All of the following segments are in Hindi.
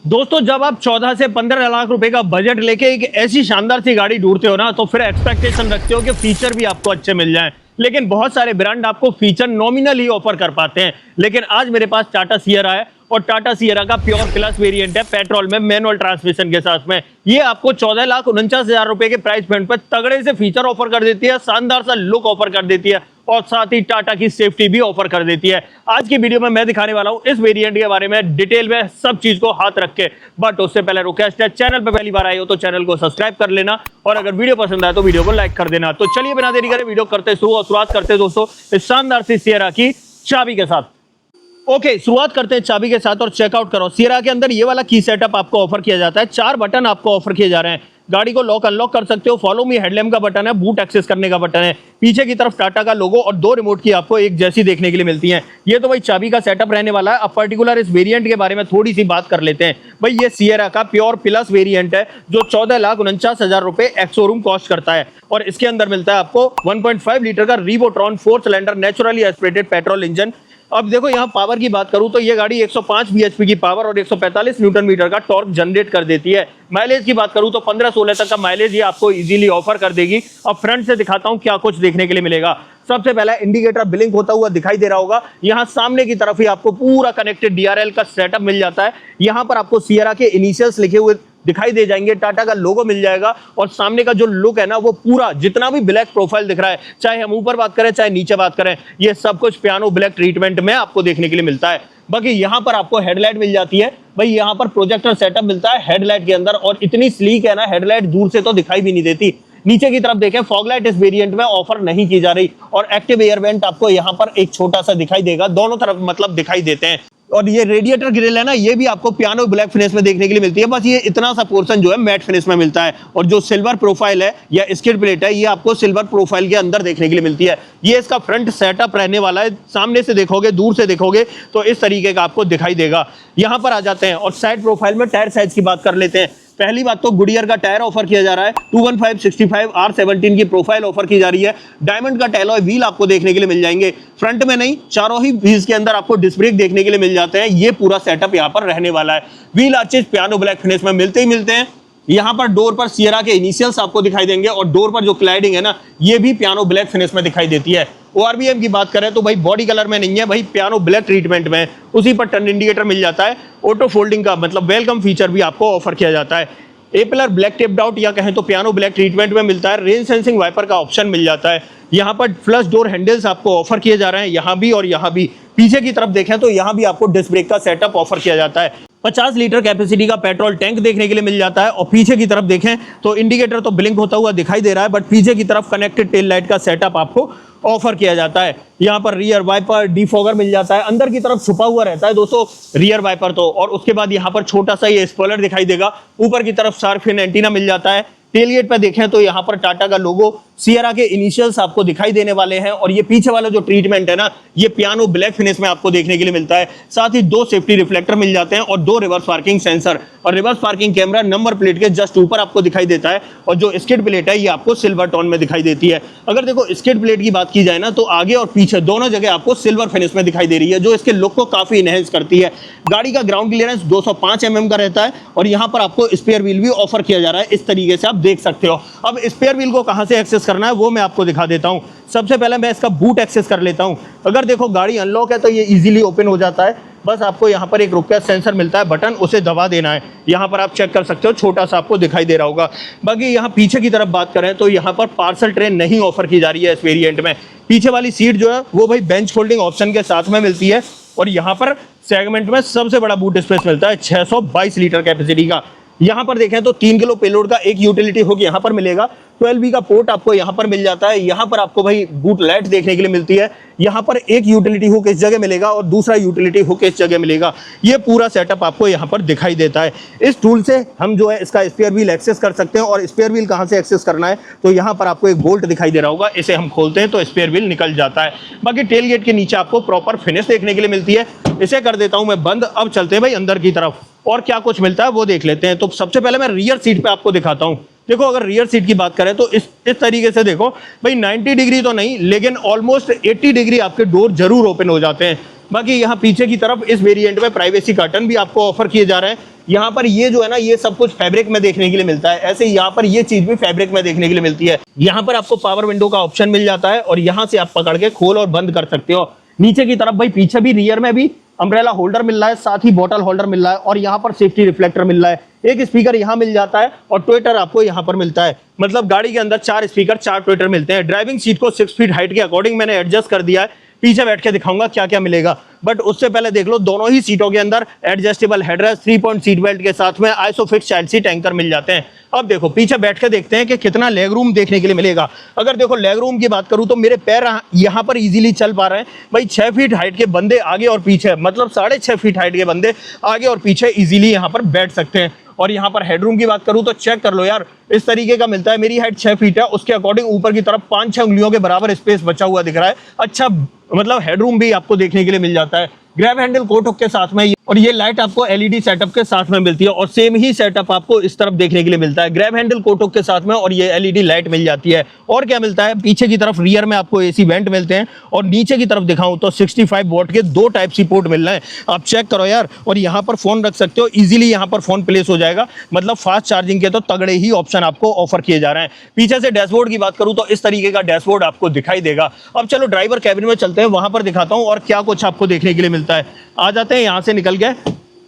दोस्तों जब आप 14 से 15 लाख रुपए का बजट लेके एक ऐसी शानदार सी गाड़ी ढूंढते हो ना, तो फिर एक्सपेक्टेशन रखते हो कि फीचर भी आपको अच्छे मिल जाएं। लेकिन बहुत सारे ब्रांड आपको फीचर नॉमिनल ही ऑफर कर पाते हैं। लेकिन आज मेरे पास टाटा सियरा है और टाटा सियरा का प्योर प्लस वेरिएंट है, पेट्रोल में मैनुअल ट्रांसमिशन के साथ में। ये आपको 14,49,000 रुपए के प्राइस पॉइंट पर तगड़े से फीचर ऑफर कर देती है, शानदार सा लुक ऑफर कर देती है और साथ ही टाटा की सेफ्टी भी ऑफर कर देती है। आज की वीडियो में मैं दिखाने वाला हूं इस वेरिएंट के बारे में डिटेल में, सब चीज को हाथ रख के। बट उससे पहले रिक्वेस्ट है, चैनल पे पहली बार आए हो तो चैनल को सब्सक्राइब कर लेना और अगर वीडियो पसंद आए तो वीडियो को लाइक कर देना। तो चलिए बिना देरी करे वीडियो करते शुरुआत करते दोस्तों इस शानदार सी सियरा की चाबी के साथ। ओके, शुरुआत करते हैं चाबी के साथ और चेकआउट करो। सियरा के अंदर ये वाला की सेटअप आपको ऑफर किया जाता है। 4 बटन आपको ऑफर किए जा रहे हैं। गाड़ी को लॉक अनलॉक कर सकते हो, फॉलो मी हेडलैम्प का बटन है, बूट एक्सेस करने का बटन है, पीछे की तरफ टाटा का लोगो और 2 रिमोट की आपको एक जैसी देखने के लिए मिलती हैं। ये तो भाई चाबी का सेटअप रहने वाला है। अब पर्टिकुलर इस वेरिएंट के बारे में थोड़ी सी बात कर लेते हैं। भाई ये सियरा का प्योर प्लस वेरिएंट है जो 14,49,000 रुपए एक्स शोरूम कॉस्ट करता है और इसके अंदर मिलता है आपको 1.5 लीटर का रिवोट्रॉन 4 cylinder naturally aspirated petrol engine. अब देखो यहाँ पावर की बात करूं तो ये गाड़ी 105 बीएचपी की पावर और 145 न्यूटन मीटर का टॉर्क जनरेट कर देती है। माइलेज की बात करूं तो 15-16 तक का माइलेज ये आपको इजीली ऑफर कर देगी। अब फ्रंट से दिखाता हूं क्या कुछ देखने के लिए मिलेगा। सबसे पहला इंडिकेटर ब्लिंक होता हुआ दिखाई दे रहा होगा। यहाँ सामने की तरफ ही आपको पूरा कनेक्टेड डीआरएल का सेटअप मिल जाता है। यहाँ पर आपको सियरा के इनिशियल्स लिखे हुए दिखाई दे जाएंगे, टाटा का लोगो मिल जाएगा और सामने का जो लुक है ना वो पूरा जितना भी ब्लैक प्रोफाइल दिख रहा है, चाहे हम ऊपर बात करें चाहे नीचे बात करें, ये सब कुछ पियानो ब्लैक ट्रीटमेंट में आपको देखने के लिए मिलता है। बाकी यहाँ पर आपको हेडलाइट मिल जाती है। भाई यहाँ पर प्रोजेक्टर सेटअप मिलता है हेडलाइट के अंदर और इतनी स्लीक है ना, हेडलाइट दूर से तो दिखाई भी नहीं देती। नीचे की तरफ देखें, फॉगलाइट इस वेरिएंट में ऑफर नहीं की जा रही और एक्टिव एयर वेंट आपको यहाँ पर एक छोटा सा दिखाई देगा, दोनों तरफ मतलब दिखाई देते हैं। और ये रेडिएटर ग्रिल है ना, ये भी आपको पियानो ब्लैक फिनिश में देखने के लिए मिलती है। बस ये इतना सा पोर्शन जो है मैट फिनिश में मिलता है और जो सिल्वर प्रोफाइल है या स्किड प्लेट है ये आपको सिल्वर प्रोफाइल के अंदर देखने के लिए मिलती है। ये इसका फ्रंट सेटअप रहने वाला है। सामने से देखोगे, दूर से देखोगे तो इस तरीके का आपको दिखाई देगा। यहाँ पर आ जाते हैं और साइड प्रोफाइल में टायर साइज की बात कर लेते हैं। पहली बात तो गुडियर का टायर ऑफर किया जा रहा है। 215/65 R17 की प्रोफाइल ऑफर की जा रही है। डायमंड का टैलॉय व्हील आपको देखने के लिए मिल जाएंगे। फ्रंट में नहीं, चारों ही व्हील्स के अंदर आपको डिस्क ब्रेक देखने के लिए मिल जाते हैं। ये पूरा सेटअप यहाँ पर रहने वाला है। Wheel arches piano black finish में मिलते ही मिलते हैं। यहाँ पर डोर पर सियरा के इनिशियल्स आपको दिखाई देंगे और डोर पर जो क्लाइडिंग है ना, ये भी पियानो ब्लैक फिनिश में दिखाई देती है। ओआरबीएम की बात करें तो भाई बॉडी कलर में नहीं है, भाई पियानो ब्लैक ट्रीटमेंट में। उसी पर टर्न इंडिकेटर मिल जाता है। ऑटो फोल्डिंग का मतलब वेलकम फीचर भी आपको ऑफर किया जाता है। ए पिलर ब्लैक टेप्ड आउट या कहें तो पियानो ब्लैक ट्रीटमेंट में मिलता है। रेन सेंसिंग वाइपर का ऑप्शन मिल जाता है। यहाँ पर फ्लश डोर हैंडल्स आपको ऑफर किए जा रहे हैं, यहाँ भी और यहाँ भी। पीछे की तरफ देखें तो यहाँ भी आपको डिस्क ब्रेक का सेटअप ऑफर किया जाता है। 50 लीटर कैपेसिटी का पेट्रोल टैंक देखने के लिए मिल जाता है और पीछे की तरफ देखें तो इंडिकेटर तो ब्लिंक होता हुआ दिखाई दे रहा है, बट पीछे की तरफ कनेक्टेड टेल लाइट का सेटअप आपको ऑफर किया जाता है। यहाँ पर रियर वाइपर डिफॉगर मिल जाता है। अंदर की तरफ छुपा हुआ रहता है दोस्तों रियर वाइपर तो, और उसके बाद यहाँ पर छोटा सा ये स्पॉइलर दिखाई देगा। ऊपर की तरफ शार्क फिन एंटीना मिल जाता है। टेलगेट पे देखें तो यहाँ पर टाटा का लोगो, सियरा के इनिशियल्स आपको दिखाई देने वाले हैं और ये पीछे वाला जो ट्रीटमेंट है ना, ये पियानो ब्लैक फिनिश में आपको देखने के लिए मिलता है। साथ ही 2 सेफ्टी रिफ्लेक्टर मिल जाते हैं और 2 रिवर्स पार्किंग सेंसर और reverse parking camera number plate के जस्ट ऊपर आपको दिखाई देता है और जो स्किड प्लेट है ये आपको सिल्वर टोन में दिखाई देती है। अगर देखो स्किड प्लेट की बात की जाए ना तो आगे और पीछे दोनों जगह आपको सिल्वर फिनिश में दिखाई दे रही है, जो इसके लुक को काफी इनहेंस करती है। गाड़ी का ग्राउंड क्लियरेंस 205 mm का रहता है और यहाँ पर आपको स्पेयर व्हील भी ऑफर किया जा रहा है। इस तरीके से आप देख सकते हो। अब स्पेयर व्हील को कहां से एक्सेस करना है वो मैं आपको दिखा देता हूं। सबसे पहले मैं इसका बूट एक्सेस कर लेता हूं। अगर देखो गाड़ी अनलॉक है तो ये इजीली ओपन हो जाता है। बस आपको यहाँ पर एक रुक सेंसर मिलता है, बटन उसे दबा देना है। यहाँ पर आप चेक कर सकते हो, छोटा सा आपको दिखाई दे रहा होगा। बाकी यहाँ पीछे की तरफ बात करें तो यहाँ पर पार्सल ट्रे नहीं ऑफर की जा रही है इस वेरिएंट में। पीछे वाली सीट जो है वो भाई बेंच फोल्डिंग ऑप्शन के साथ में मिलती है और यहाँ पर सेगमेंट में सबसे बड़ा बूट स्पेस मिलता है 622 लीटर कैपेसिटी का। यहाँ पर देखें तो 3 किलो पेलोड का एक यूटिलिटी हुक यहाँ पर मिलेगा। 12V का पोर्ट आपको यहाँ पर मिल जाता है। यहाँ पर आपको भाई बूट लाइट देखने के लिए मिलती है। यहाँ पर एक यूटिलिटी हुक इस जगह मिलेगा और दूसरा यूटिलिटी हुक इस जगह मिलेगा। ये पूरा सेटअप आपको यहाँ पर दिखाई देता है। इस टूल से हम जो है इसका स्पेयर व्हील एक्सेस कर सकते हैं और स्पेयर व्हील कहाँ से एक्सेस करना है तो यहाँ पर आपको एक बोल्ट दिखाई दे रहा होगा, इसे हम खोलते हैं तो स्पेयर व्हील निकल जाता है। बाकी टेल गेट के नीचे आपको प्रॉपर फिनिश देखने के लिए मिलती है। इसे कर देता हूँ मैं बंद। अब चलते हैं भाई अंदर की तरफ और क्या कुछ मिलता है वो देख लेते हैं। तो सबसे पहले मैं रियर सीट पे आपको दिखाता हूँ। देखो अगर रियर सीट की बात करें तो इस तरीके से देखो भाई 90 डिग्री तो नहीं लेकिन ऑलमोस्ट 80 डिग्री आपके डोर जरूर ओपन हो जाते हैं। बाकी यहाँ पीछे की तरफ इस वेरिएंट में प्राइवेसी कर्टन भी आपको ऑफर किए जा रहे हैं। यहाँ पर ये जो है ना, ये सब कुछ फैब्रिक में देखने के लिए मिलता है। ऐसे यहाँ पर ये चीज भी फैब्रिक में देखने के लिए मिलती है। यहाँ पर आपको पावर विंडो का ऑप्शन मिल जाता है और यहाँ से आप पकड़ के खोल और बंद कर सकते हो। नीचे की तरफ भाई पीछे भी रियर में भी अम्ब्रेला होल्डर मिल रहा है, साथ ही बॉटल होल्डर मिल रहा है और यहाँ पर सेफ्टी रिफ्लेक्टर मिल रहा है। एक स्पीकर यहाँ मिल जाता है और ट्विटर आपको यहाँ पर मिलता है। मतलब गाड़ी के अंदर 4 स्पीकर 4 ट्विटर मिलते हैं। ड्राइविंग सीट को 6 फीट हाइट के अकॉर्डिंग मैंने एडजस्ट कर दिया है। पीछे बैठ के दिखाऊंगा क्या क्या मिलेगा, बट उससे पहले देख लो दोनों ही सीटों के अंदर adjustable headrest 3 point seat belt के साथ में आइसोफिक्स चाइल्ड सीट एंकर मिल जाते हैं। अब देखो पीछे बैठ के देखते हैं कि कितना लेग रूम देखने के लिए मिलेगा। अगर देखो लेग रूम की बात करूं तो मेरे पैर यहाँ पर इजीली चल पा रहे हैं। भाई 6 फीट हाइट के बंदे आगे और पीछे, मतलब 6.5 फीट हाइट के बंदे आगे और पीछे इजीली यहाँ पर बैठ सकते हैं। और यहाँ पर हेडरूम की बात करूं तो चेक कर लो यार, इस तरीके का मिलता है। मेरी हाइट 6 फीट है, उसके अकॉर्डिंग ऊपर की तरफ 5-6 उंगलियों के बराबर स्पेस बचा हुआ दिख रहा है। अच्छा मतलब हेडरूम भी आपको देखने के लिए मिल जाता है। ग्रैब हैंडल कोट हुक के साथ में और ये लाइट आपको एलईडी सेटअप के साथ में मिलती है और सेम ही सेटअप आपको इस तरफ देखने के लिए मिलता है। ग्रैब हैंडल कोट हुक के साथ में और ये एलईडी लाइट मिल जाती है। और क्या मिलता है, पीछे की तरफ रियर में आपको एसी वेंट मिलते हैं और नीचे की तरफ दिखाऊं तो 65 वॉट के 2 टाइप सी पोर्ट मिल रहे हैं। आप चेक करो यार, और यहाँ पर फोन रख सकते हो इजीली, यहाँ पर फोन प्लेस हो जाएगा। मतलब फास्ट चार्जिंग के तो तगड़े ही ऑप्शन आपको ऑफर किए जा रहे हैं। पीछे से डैशबोर्ड की बात करूं तो इस तरीके का डैशबोर्ड आपको दिखाई देगा। अब चलो ड्राइवर कैबिन में चलते हैं, वहां पर दिखाता हूं और क्या कुछ आपको देखने के लिए मिलता है। आ जाते हैं यहां से निकल के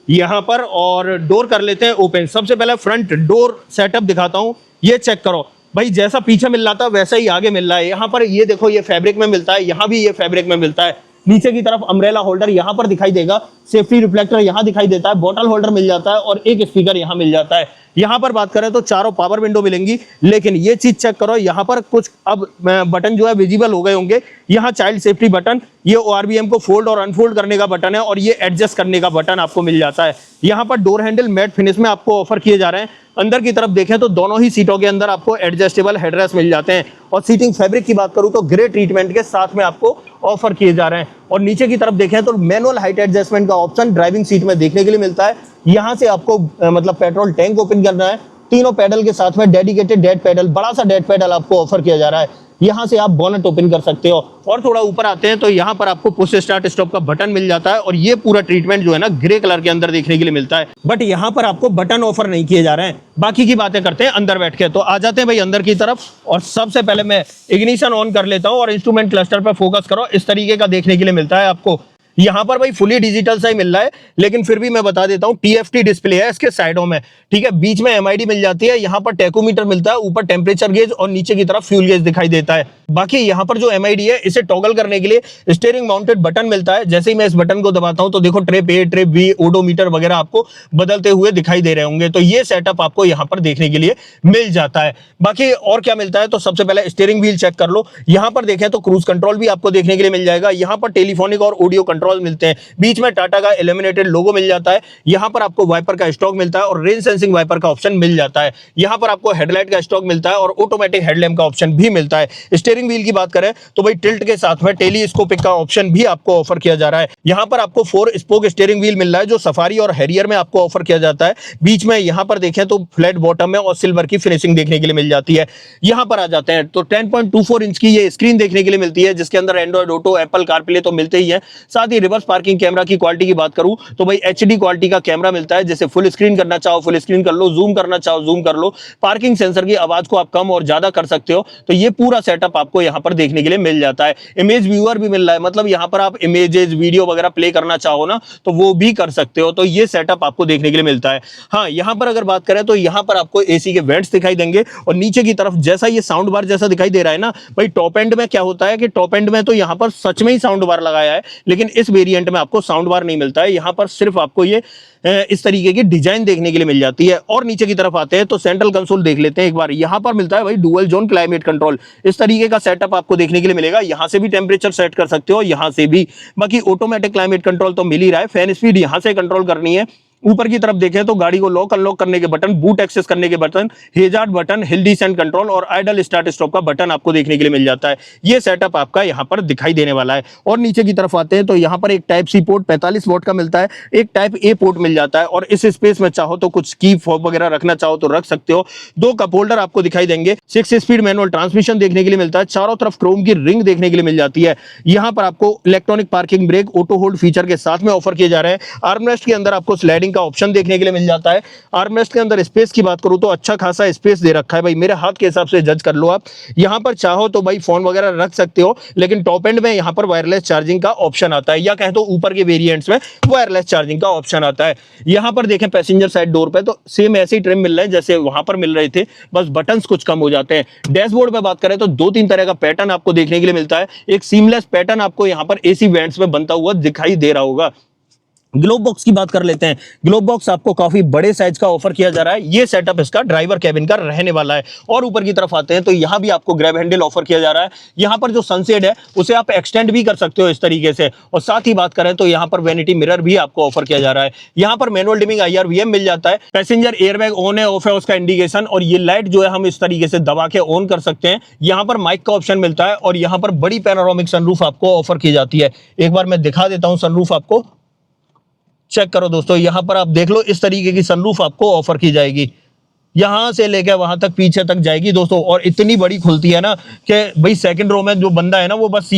यहां पर और डोर कर लेते हैं ओपन। सबसे पहले फ्रंट डोर सेटअप दिखाता हूं, ये चेक करो भाई, जैसा पीछे मिल रहा था वैसा ही आगे मिल रहा है। यहाँ पर ये देखो, ये फैब्रिक में मिलता है, यहाँ भी ये फैब्रिक में मिलता है। नीचे की तरफ अम्ब्रेला होल्डर यहाँ पर दिखाई देगा, सेफ्टी रिफ्लेक्टर यहाँ दिखाई देता है, बॉटल होल्डर मिल जाता है और एक स्पीकर यहाँ मिल जाता है। यहाँ पर बात करें तो चारों पावर विंडो मिलेंगी, लेकिन ये चीज चेक करो, यहाँ पर कुछ अब बटन जो है विजिबल हो गए होंगे। यहाँ चाइल्ड सेफ्टी बटन, ये ORBM को फोल्ड और अनफोल्ड करने का बटन है और ये एडजस्ट करने का बटन आपको मिल जाता है। यहाँ पर डोर हैंडल मैट फिनिश में आपको ऑफर किए जा रहे हैं। अंदर की तरफ देखें तो दोनों ही सीटों के अंदर आपको एडजस्टेबल हेडरेस्ट मिल जाते हैं और सीटिंग फैब्रिक की बात करूं तो ग्रे ट्रीटमेंट के साथ में आपको ऑफर किए जा रहे हैं। और नीचे की तरफ देखें तो मैनुअल हाइट एडजस्टमेंट का ऑप्शन ड्राइविंग सीट में देखने के लिए मिलता है। यहाँ से आपको मतलब पेट्रोल टैंक ओपन करना है। तीनों पैडल के साथ में डेडिकेटेड डेड पैडल, बड़ा सा डेड पैडल आपको ऑफर किया जा रहा है। यहाँ से आप बोनट ओपन कर सकते हो। और थोड़ा ऊपर आते हैं तो यहाँ पर आपको पुश स्टार्ट स्टॉप का बटन मिल जाता है और ये पूरा ट्रीटमेंट जो है ना ग्रे कलर के अंदर देखने के लिए मिलता है। बट यहाँ पर आपको बटन ऑफर नहीं किए जा रहे हैं। बाकी की बातें करते हैं अंदर बैठ के। तो आ जाते हैं भाई अंदर की तरफ और सबसे पहले मैं इग्निशन ऑन कर लेता हूँ और इंस्ट्रूमेंट क्लस्टर पर फोकस करो। इस तरीके का देखने के लिए मिलता है आपको। यहाँ पर भाई फुली डिजिटल सा ही मिल रहा है, लेकिन फिर भी मैं बता देता हूँ TFT डिस्प्ले है इसके साइडों में, ठीक है। बीच में MID मिल जाती है, यहाँ पर टेकोमीटर मिलता है, ऊपर टेम्परेचर गेज और नीचे की तरफ फ्यूल गेज दिखाई देता है। बाकी यहाँ पर जो MID है इसे टॉगल करने के लिए स्टीयरिंग माउंटेड बटन मिलता है। जैसे ही मैं इस बटन को दबाता हूँ तो देखो trip A, trip B, odometer वगैरह आपको बदलते हुए दिखाई दे रहे होंगे। तो ये सेटअप आपको यहाँ पर देखने के लिए मिल जाता है। बाकी और क्या मिलता है तो सबसे पहले स्टीयरिंग व्हील चेक कर लो। यहाँ पर देखें तो क्रूज कंट्रोल भी आपको देखने के लिए मिल जाएगा। यहाँ पर टेलीफोनिक और ऑडियो कंट्रोल मिलते हैं। बीच में टाटा का इल्यूमिनेटेड लोगो मिल जाता है। यहाँ पर आपको वाइपर का स्टॉक मिलता है और रेन सेंसिंग वाइपर का ऑप्शन मिल जाता है। यहाँ पर आपको हेडलाइट का स्टॉक मिलता है और ऑटोमेटिक हेडलैम्प का ऑप्शन भी मिलता है। स्टीयरिंग व्हील की बात करें तो भाई टिल्ट के साथ में टेलीस्कोपिक का ऑप्शन भी आपको ऑफर किया जा रहा है। यहाँ पर आपको 4 स्पोक स्टीयरिंग व्हील मिल रहा है जो सफारी और हैरियर में आपको ऑफर किया जाता है। बीच में यहाँ पर देखें तो फ्लैट बॉटम में और सिल्वर की फिनिशिंग देखने के लिए मिल जाती है। यहाँ पर आ जाते हैं तो 10.24 इंच की ये स्क्रीन देखने के लिए मिलती है, जिसके अंदर एंड्रॉइड ऑटो, एप्पल कारप्ले तो मिलते ही है। साथ ही रिवर्स पार्किंग कैमरा की क्वालिटी की बात करूं तो भाई HD क्वालिटी का कैमरा मिलता है, जैसे फुल स्क्रीन करना चाहो फुल स्क्रीन कर लो, जूम करना चाहो जूम कर लो। पार्किंग सेंसर की आवाज को आप कम और ज्यादा कर सकते हो। तो ये पूरा सेटअप आपको यहाँ पर देखने के लिए मिल जाता है। इमेज व्यूअर भी मिल रहा है, मतलब यहाँ पर आप इमेजेस वीडियो वगैरह प्ले करना चाहो ना तो वो भी कर सकते हो। तो ये सेटअप आपको देखने के लिए मिलता है। हाँ, यहाँ पर अगर बात करें तो यहाँ पर आपको AC के वेंट्स दिखाई देंगे और नीचे की तरफ जैसा ये साउंड बार जैसा दिखाई दे रहा है ना भाई, टॉप एंड में क्या होता है कि टॉप एंड में तो यहाँ पर सच में ही साउंड बार लगाया है, लेकिन इस वेरिएंट में आपको साउंड बार नहीं मिलता है। यहाँ पर सिर्फ आपको ये इस तरीके की डिजाइन देखने के लिए मिल जाती है। और नीचे की तरफ आते हैं तो सेंट्रल कंसोल देख लेते हैं एक बार। यहाँ पर मिलता है भाई डुअल जोन क्लाइमेट कंट्रोल, इस तरीके का सेटअप आपको देखने के लिए मिलेगा। यहाँ से भी टेम्परेचर सेट कर सकते हो, यहाँ से भी। बाकी ऑटोमेटिक क्लाइमेट कंट्रोल तो मिल ही रहा है। फैन स्पीड यहाँ से कंट्रोल करनी है। ऊपर की तरफ देखें तो गाड़ी को लॉक अनलॉक करने के बटन, बूट एक्सेस करने के button, hazard button, hill descent control और आइडल स्टार्ट स्टॉप का बटन आपको देखने के लिए मिल जाता है। ये सेटअप आपका यहाँ पर दिखाई देने वाला है। और नीचे की तरफ आते हैं तो यहाँ पर एक टाइप C पोर्ट 45 वोल्ट का मिलता है, एक टाइप A पोर्ट मिल जाता है और इस स्पेस में चाहो तो कुछ की फॉब वगैरह रखना चाहो तो रख सकते हो। 2 कप होल्डर आपको दिखाई देंगे। 6 स्पीड मैनुअल ट्रांसमिशन देखने के लिए मिलता है। चारों तरफ क्रोम की रिंग देखने के लिए मिल जाती है। यहाँ पर आपको electronic parking brake, auto hold feature के साथ में ऑफर किए जा रहे हैं। आर्मरेस्ट के अंदर आपको स्लाइडिंग चार्जिंग का ऑप्शन देखने के लिए मिल जाता है। आर्मरेस्ट के अंदर स्पेस की बात करूं तो अच्छा खासा स्पेस दे रखा है भाई, मेरे हाथ के हिसाब से जज कर लो आप। यहाँ पर चाहो तो भाई फोन वगैरह रख सकते हो, लेकिन टॉप एंड में यहाँ पर वायरलेस चार्जिंग का ऑप्शन आता है, या कहें तो ऊपर के वेरिएंट्स में वायरलेस चार्जिंग का ऑप्शन आता है। यहाँ पर देखें पैसेंजर साइड डोर पे तो सेम ऐसे ही ट्रिम मिल रहे हैं जैसे वहां पर मिल रहे थे, बस बटन्स कुछ कम हो जाते हैं। डैशबोर्ड पे बात करें तो 2-3 तरह का पैटर्न आपको देखने के लिए मिलता है। एक सीमलेस पैटर्न आपको यहाँ पर एसी वेंट्स में बनता हुआ दिखाई दे रहा होगा। ग्लोब बॉक्स की बात कर लेते हैं। ग्लोब बॉक्स आपको काफी बड़े साइज का ऑफर किया जा रहा है। ये सेटअप इसका ड्राइवर कैबिन का रहने वाला है। और ऊपर की तरफ आते हैं तो यहाँ भी आपको ग्रैब हैंडल ऑफर किया जा रहा है। यहाँ पर जो सनसेड है उसे आप एक्सटेंड भी कर सकते हो इस तरीके से। और साथ ही बात करें तो यहाँ पर वैनिटी मिरर भी आपको ऑफर किया जा रहा है। यहाँ पर मैनुअल डिमिंग IR/VM मिल जाता है। पैसेंजर एयरबैग ऑन है ऑफ है उसका इंडिकेशन, और ये लाइट जो है हम इस तरीके से दबा के ऑन कर सकते हैं। यहाँ पर माइक का ऑप्शन मिलता है और यहाँ पर बड़ी पैनोरामिक सनरूफ आपको ऑफर की जाती है। एक बार मैं दिखा देता हूँ सनरूफ आपको, चेक करो दोस्तों, यहां पर आप देख लो इस तरीके की सनरूफ आपको ऑफर की जाएगी। यहां से लेकर वहां तक पीछे तक जाएगी दोस्तों, और इतनी बड़ी खुलती है ना कि भाई सेकंड रो में जो बंदा है ना वो बस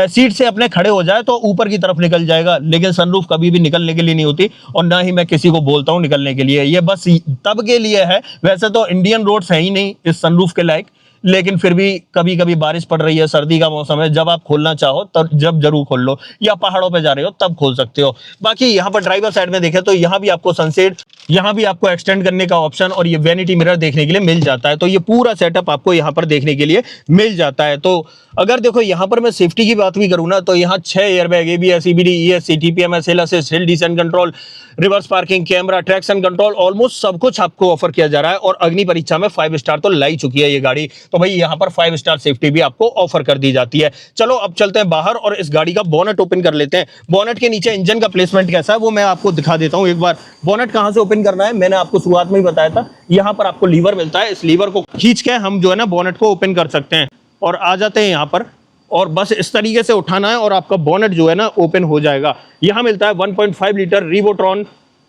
सीट से अपने खड़े हो जाए तो ऊपर की तरफ निकल जाएगा। लेकिन सनरूफ कभी भी निकलने के लिए नहीं होती, और ना ही मैं किसी को बोलता हूं निकलने के लिए, ये बस तब के लिए है। वैसे तो इंडियन रोड्स है ही नहीं इस सनरूफ के लायक, लेकिन फिर भी कभी कभी बारिश पड़ रही है, सर्दी का मौसम है, जब आप खोलना चाहो तब जब जरूर खोल लो, या पहाड़ों पे जा रहे हो तब खोल सकते हो। बाकी यहाँ पर ड्राइवर साइड में देखें तो यहाँ भी आपको सनसेट, यहाँ भी आपको एक्सटेंड करने का ऑप्शन और ये वैनिटी मिरर देखने के लिए मिल जाता है। तो ये पूरा सेटअप आपको यहाँ पर देखने के लिए मिल जाता है। तो अगर देखो यहाँ पर मैं सेफ्टी की बात भी करूँ ना तो यहाँ 6 airbag, ABS, EBD, ESC, TPMS, हिल assist, hill descent control, reverse parking camera, traction control, almost सब कुछ आपको ऑफर किया जा रहा है। और अग्नि परीक्षा में 5 स्टार तो लाई चुकी है ये गाड़ी, तो भाई यहाँ पर 5 स्टार सेफ्टी भी आपको ऑफर कर दी जाती है। चलो अब चलते हैं बाहर और इस गाड़ी का बोनट ओपन कर लेते हैं। बोनट के नीचे इंजन का प्लेसमेंट कैसा है वो मैं आपको दिखा देता हूँ एक बार। बोनट कहाँ से ओपन करना है मैंने आपको शुरुआत में ही बताया था। यहाँ पर आपको लीवर मिलता है, इस लीवर को खींच के हम जो है ना बोनट को ओपन कर सकते हैं। और आ जाते हैं यहाँ पर, और बस इस तरीके से उठाना है और आपका बोनट जो है ना ओपन हो जाएगा। यहाँ मिलता है 1.5 litre Revotron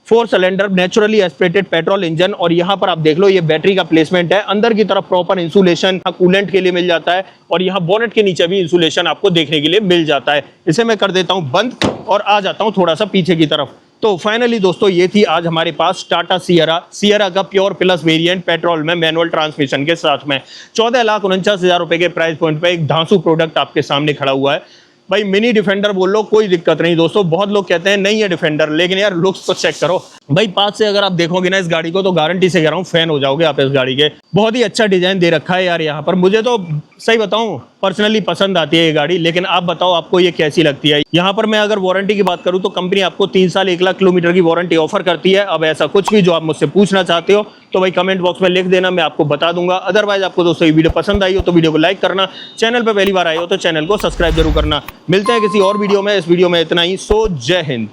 4 cylinder naturally aspirated petrol engine. और यहाँ पर आप देख लो ये बैटरी का प्लेसमेंट है। अंदर की तरफ प्रॉपर इंसुलेशन कूलेंट के लिए मिल जाता है, और यहाँ बोनेट के नीचे भी इंसुलेशन आपको देखने के लिए मिल जाता है। इसे मैं कर देता हूँ बंद और आ जाता हूँ थोड़ा सा पीछे की तरफ। तो फाइनली दोस्तों ये थी आज हमारे पास टाटा सियरा का प्योर प्लस वेरिएंट पेट्रोल में मैनुअल ट्रांसमिशन के साथ में 14,49,000 रुपए के प्राइस पॉइंट पे एक धांसू प्रोडक्ट आपके सामने खड़ा हुआ है। भाई मिनी डिफेंडर बोल लो कोई दिक्कत नहीं दोस्तों। बहुत लोग कहते हैं नहीं है डिफेंडर, लेकिन यार लुक्स तो चेक करो भाई। पास से अगर आप देखोगे ना इस गाड़ी को तो गारंटी से कह रहा हूँ फैन हो जाओगे आप इस गाड़ी के। बहुत ही अच्छा डिजाइन दे रखा है यार यहाँ पर। मुझे तो सही बताऊं पर्सनली पसंद आती है ये गाड़ी, लेकिन आप बताओ आपको ये कैसी लगती है। यहाँ पर मैं अगर वारंटी की बात करूँ तो कंपनी आपको 3 साल 1 लाख किलोमीटर की वारंटी ऑफर करती है। अब ऐसा कुछ भी जो आप मुझसे पूछना चाहते हो तो भाई कमेंट बॉक्स में लिख देना, मैं आपको बता दूंगा। अदरवाइज आपको दोस्तों ये वीडियो पसंद आई हो तो वीडियो को लाइक करना, चैनल पर पहली बार आए हो तो चैनल को सब्सक्राइब जरूर करना। मिलते हैं किसी और वीडियो में। इस वीडियो में इतना ही। सो जय हिंद।